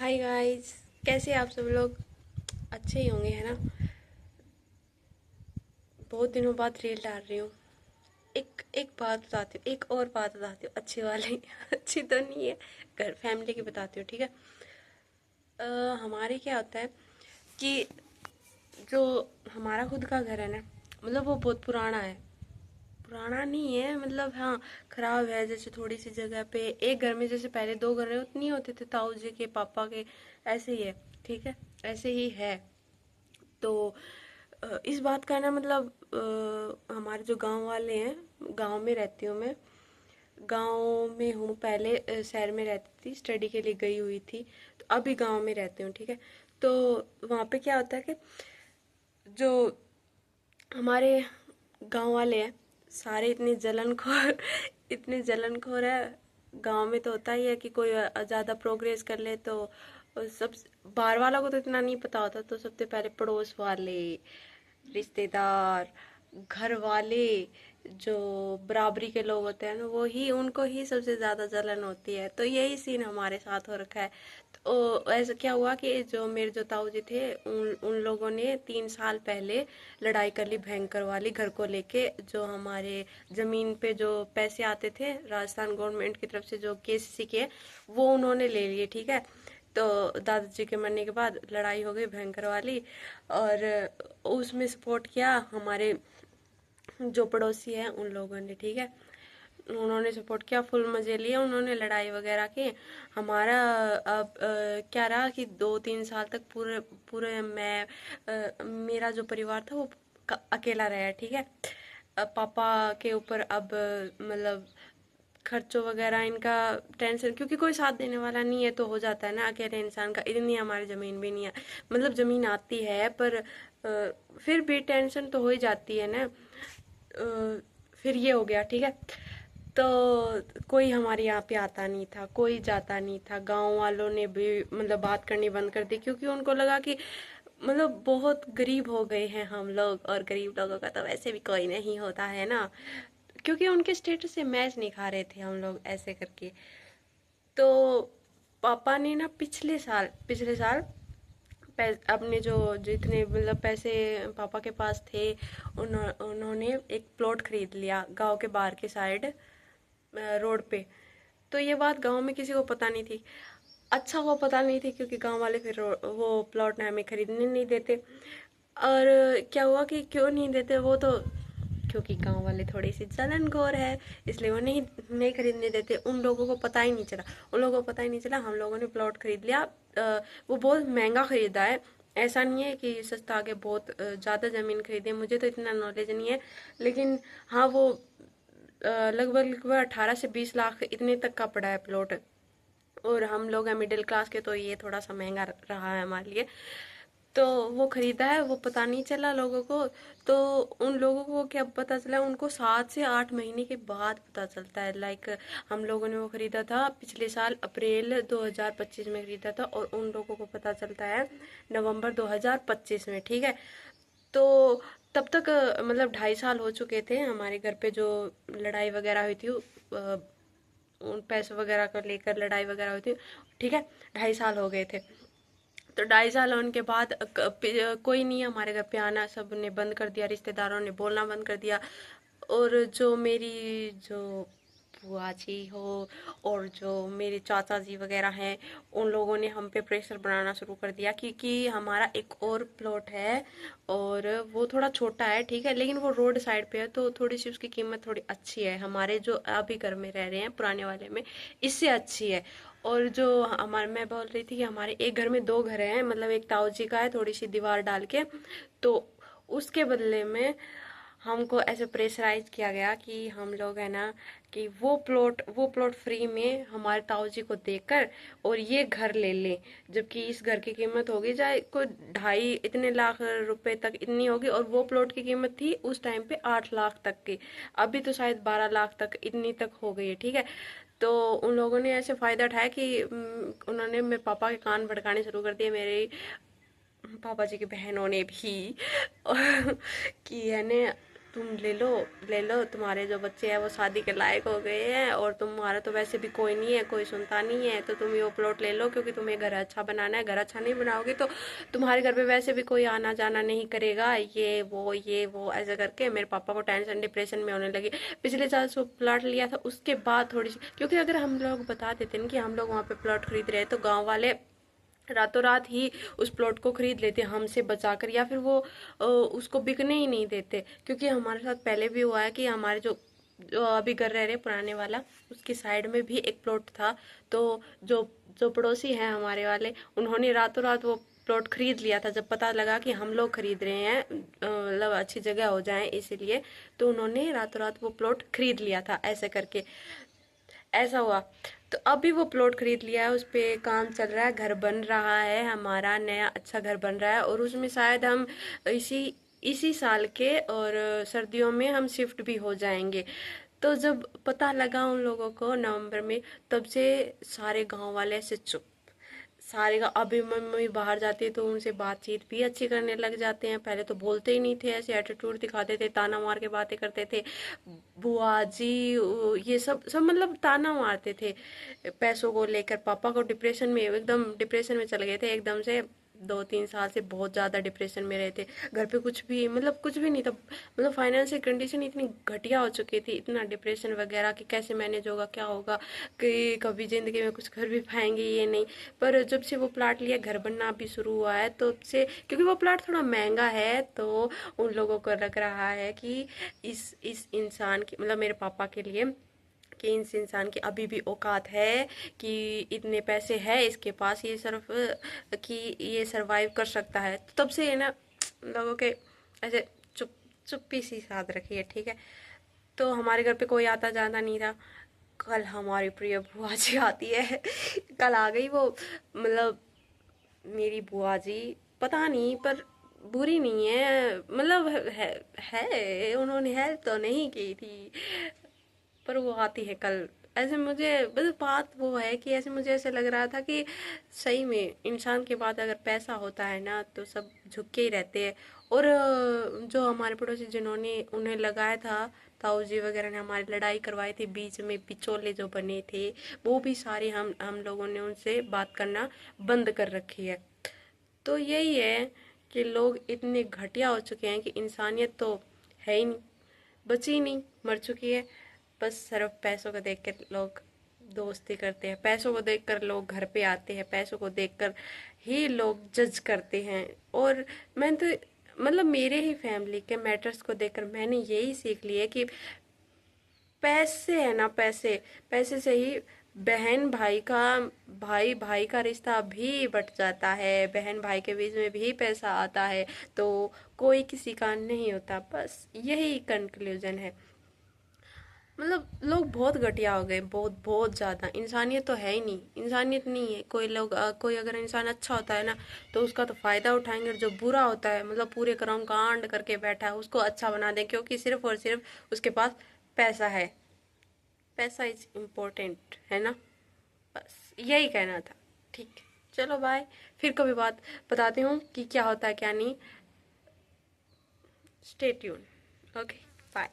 Hi guys. कैसे आप सब लोग? अच्छे ही होंगे, है ना? बहुत दिनों बाद रील डाल रही हूँ। एक एक बात बताती हूँ, एक और बात बताती हूँ, अच्छी वाली। अच्छी तो नहीं है, घर फैमिली की बताती हूँ, ठीक है? हमारे क्या होता है कि जो हमारा खुद का घर है ना, मतलब वो बहुत पुराना है। पुराना नहीं है, मतलब हाँ, खराब है। जैसे थोड़ी सी जगह पे एक घर में, जैसे पहले दो घर है उतनी होते थे, ताऊ जी के, पापा के, ऐसे ही है। ठीक है, ऐसे ही है। तो इस बात का ना, मतलब हमारे जो गांव वाले हैं, गांव में रहती हूँ मैं। गांव में हूँ, पहले शहर में रहती थी, स्टडी के लिए गई हुई थी। तो अभी गांव में रहती हूँ, ठीक है? तो वहाँ पे क्या होता है कि जो हमारे गांव वाले हैं, सारे इतने जलनखोर इतने जलनखोर है। गांव में तो होता ही है कि कोई ज़्यादा प्रोग्रेस कर ले तो सब, बाहर वालों को तो इतना नहीं पता होता, तो सबसे पहले पड़ोस वाले, रिश्तेदार, घर वाले, जो बराबरी के लोग होते हैं ना, वो ही, उनको ही सबसे ज्यादा जलन होती है। तो यही सीन हमारे साथ हो रखा है। तो ऐसा क्या हुआ कि जो मेरे जो ताऊ जी थे, उन उन लोगों ने 3 साल पहले लड़ाई कर ली भयंकर वाली, घर को लेके। जो हमारे जमीन पे जो पैसे आते थे राजस्थान गवर्नमेंट की तरफ से, जो केसीसी के, वो उन्होंने ले लिए, ठीक है? तो दादाजी के मरने के बाद लड़ाई हो गई भयंकर वाली। और उसमें सपोर्ट किया हमारे जो पड़ोसी हैं उन लोगों ने, ठीक है? उन्होंने सपोर्ट किया, फुल मजे लिए उन्होंने, लड़ाई वगैरह के। हमारा अब क्या रहा कि 2-3 साल तक पूरे पूरे मेरा जो परिवार था वो अकेला रहा, ठीक है? अब पापा के ऊपर अब मतलब खर्चों वगैरह इनका टेंशन, क्योंकि कोई साथ देने वाला नहीं है, तो हो जाता है ना अकेले इंसान का। इतनी हमारी जमीन भी नहीं है, मतलब जमीन आती है पर फिर भी टेंशन तो हो ही जाती है ना। फिर ये हो गया, ठीक है? तो कोई हमारे यहाँ पे आता नहीं था, कोई जाता नहीं था। गांव वालों ने भी मतलब बात करनी बंद कर दी, क्योंकि उनको लगा कि मतलब बहुत गरीब हो गए हैं हम लोग, और गरीब लोगों का तो वैसे भी कोई नहीं होता है ना, क्योंकि उनके स्टेटस से मैच नहीं खा रहे थे हम लोग ऐसे करके। तो पापा ने ना पिछले साल अपने जो जितने मतलब पैसे पापा के पास थे, उन्होंने एक प्लॉट खरीद लिया गांव के बाहर के साइड, रोड पे। तो ये बात गांव में किसी को पता नहीं थी। अच्छा वो पता नहीं थी, क्योंकि गांव वाले फिर वो प्लॉट ना हमें खरीदने नहीं देते। और क्या हुआ कि क्यों नहीं देते वो तो, क्योंकि गांव वाले थोड़ी सी जलनखोर है, इसलिए वो नहीं नहीं खरीदने देते। उन लोगों को पता ही नहीं चला, उन लोगों को पता ही नहीं चला, हम लोगों ने प्लॉट खरीद लिया। वो बहुत महंगा खरीदा है, ऐसा नहीं है कि सस्ता, आके बहुत ज़्यादा ज़मीन खरीदी है। मुझे तो इतना नॉलेज नहीं है, लेकिन हाँ वो लगभग लगभग 18 से 20 लाख इतने तक का पड़ा है प्लॉट। और हम लोग हैं मिडिल क्लास के, तो ये थोड़ा सा महंगा रहा है हमारे लिए। तो वो खरीदा है, वो पता नहीं चला लोगों को। तो उन लोगों को क्या पता चला, उनको 7 से 8 महीने के बाद पता चलता है। लाइक हम लोगों ने वो खरीदा था पिछले साल अप्रैल 2025 में खरीदा था, और उन लोगों को पता चलता है नवंबर 2025 में, ठीक है? तो तब तक मतलब 2.5 साल हो चुके थे हमारे घर पे। जो लड़ाई वगैरह हुई थी, उन पैसों वगैरह को लेकर लड़ाई वगैरह हुई थी, ठीक है? 2.5 साल हो गए थे। तो 2.5 साल होने के बाद कोई नहीं हमारे घर पे आना, सब ने बंद कर दिया, रिश्तेदारों ने बोलना बंद कर दिया। और जो मेरी जो बुआ जी हो, और जो मेरे चाचा जी वगैरह हैं, उन लोगों ने हम पे प्रेशर बनाना शुरू कर दिया, क्योंकि हमारा एक और प्लॉट है, और वो थोड़ा छोटा है, ठीक है? लेकिन वो रोड साइड पे है, तो थोड़ी सी उसकी कीमत थोड़ी अच्छी है, हमारे जो अभी घर में रह रहे हैं पुराने वाले में, इससे अच्छी है। और जो हमारे, मैं बोल रही थी कि हमारे एक घर में दो घर हैं, मतलब एक ताऊ जी का है थोड़ी सी दीवार डाल के। तो उसके बदले में हमको ऐसे प्रेशराइज किया गया कि हम लोग है ना, कि वो प्लॉट फ्री में हमारे ताऊ जी को देकर और ये घर ले लें। जबकि इस घर की कीमत होगी चाहे कोई 2.5 इतने लाख रुपए तक इतनी होगी, और वो प्लॉट की कीमत थी उस टाइम पे 8 लाख तक की। अभी तो शायद 12 लाख तक इतनी तक हो गई है, ठीक है? तो उन लोगों ने ऐसे फायदा उठाया कि उन्होंने मेरे पापा के कान भड़काने शुरू कर दिए, मेरे पापा जी की बहनों ने भी। कि है ने, तुम ले लो, तुम्हारे जो बच्चे हैं वो शादी के लायक हो गए हैं, और तुम्हारा तो वैसे भी कोई नहीं है, कोई सुनता नहीं है, तो तुम ये प्लॉट ले लो, क्योंकि तुम्हें घर अच्छा बनाना है। घर अच्छा नहीं बनाओगे तो तुम्हारे घर पे वैसे भी कोई आना जाना नहीं करेगा। ये वो ऐसा करके मेरे पापा को टेंशन डिप्रेशन में होने लगी। पिछले साल जो प्लॉट लिया था उसके बाद थोड़ी सी, क्योंकि अगर हम लोग बता देते ना कि हम लोग वहाँ पे प्लॉट खरीद रहे हैं, तो गाँव वाले रातों रात ही उस प्लॉट को खरीद लेते हमसे बचाकर, या फिर वो उसको बिकने ही नहीं देते। क्योंकि हमारे साथ पहले भी हुआ है कि हमारे जो अभी घर रह रहे पुराने वाला, उसकी साइड में भी एक प्लॉट था। तो जो जो पड़ोसी हैं हमारे वाले, उन्होंने रातों रात वो प्लॉट खरीद लिया था। जब पता लगा कि हम लोग खरीद रहे हैं, मतलब अच्छी जगह हो जाए इसीलिए, तो उन्होंने रातों रात वो प्लॉट खरीद लिया था। ऐसे करके ऐसा हुआ। तो अभी वो प्लॉट खरीद लिया है, उस पे काम चल रहा है, घर बन रहा है, हमारा नया अच्छा घर बन रहा है, और उसमें शायद हम इसी इसी साल के और सर्दियों में हम शिफ्ट भी हो जाएंगे। तो जब पता लगा उन लोगों को नवंबर में, तब से सारे गांव वाले ऐसे चुप। सारे का अभी मम्मी बाहर जाती है तो उनसे बातचीत भी अच्छी करने लग जाते हैं। पहले तो बोलते ही नहीं थे, ऐसे एटीट्यूड दिखाते थे, ताना मार के बातें करते थे। बुआ जी ये सब मतलब ताना मारते थे पैसों को लेकर। पापा को डिप्रेशन में, एकदम डिप्रेशन में चले गए थे एकदम से। 2-3 साल से बहुत ज़्यादा डिप्रेशन में रहे थे। घर पे कुछ भी मतलब कुछ भी नहीं था, मतलब फाइनेंशियल कंडीशन इतनी घटिया हो चुकी थी, इतना डिप्रेशन वगैरह कि कैसे मैनेज होगा, क्या होगा, कि कभी ज़िंदगी में कुछ कर भी पाएंगे ये नहीं। पर जब से वो प्लाट लिया, घर बनना भी शुरू हुआ है, तो से क्योंकि वो प्लाट थोड़ा महंगा है, तो उन लोगों को लग रहा है कि इस इंसान की, मतलब मेरे पापा के लिए, कि इस इंसान की अभी भी औकात है, कि इतने पैसे है इसके पास, ये सिर्फ कि ये सरवाइव कर सकता है। तो तब से है ना, लोगों के ऐसे चुप्पी सी साथ रखी है, ठीक है। तो हमारे घर पे कोई आता जाता नहीं था। कल हमारी प्रिय बुआ जी आती है। कल आ गई वो, मतलब मेरी बुआ जी, पता नहीं पर बुरी नहीं है, मतलब है उन्होंने हेल्प तो नहीं की थी, पर वो आती है कल। ऐसे मुझे बस बात वो है कि ऐसे मुझे ऐसे लग रहा था कि सही में इंसान के बाद अगर पैसा होता है ना, तो सब झुक के ही रहते हैं। और जो हमारे पड़ोसी जिन्होंने उन्हें लगाया था, ताऊ जी वगैरह ने हमारी लड़ाई करवाई थी, बीच में बिचौले जो बने थे, वो भी सारे हम लोगों ने उनसे बात करना बंद कर रखी है। तो यही है कि लोग इतने घटिया हो चुके हैं कि इंसानियत तो है ही नहीं, बची ही नहीं, मर चुकी है। बस सिर्फ पैसों को देख कर लोग दोस्ती करते हैं, पैसों को देखकर लोग घर पे आते हैं, पैसों को देखकर ही लोग जज करते हैं। और मैं तो मतलब मेरे ही फैमिली के मैटर्स को देखकर मैंने यही सीख लिया कि पैसे है ना, पैसे पैसे से ही बहन भाई का, भाई भाई का रिश्ता भी बट जाता है, बहन भाई के बीच में भी पैसा आता है, तो कोई किसी का नहीं होता। बस यही कंक्लूजन है। मतलब लोग बहुत घटिया हो गए, बहुत बहुत ज्यादा। इंसानियत तो है ही नहीं, इंसानियत नहीं है। कोई लोग कोई अगर इंसान अच्छा होता है ना, तो उसका तो फायदा उठाएंगे, और जो बुरा होता है मतलब पूरे कर्म कांड करके बैठा है, उसको अच्छा बना दें, क्योंकि सिर्फ और सिर्फ उसके पास पैसा है। पैसा इज इम्पोर्टेंट है ना। बस यही कहना था। ठीक है, चलो बाय। फिर कभी बात बताती हूँ कि क्या होता है क्या नहीं। Stay tune. Okay, bye.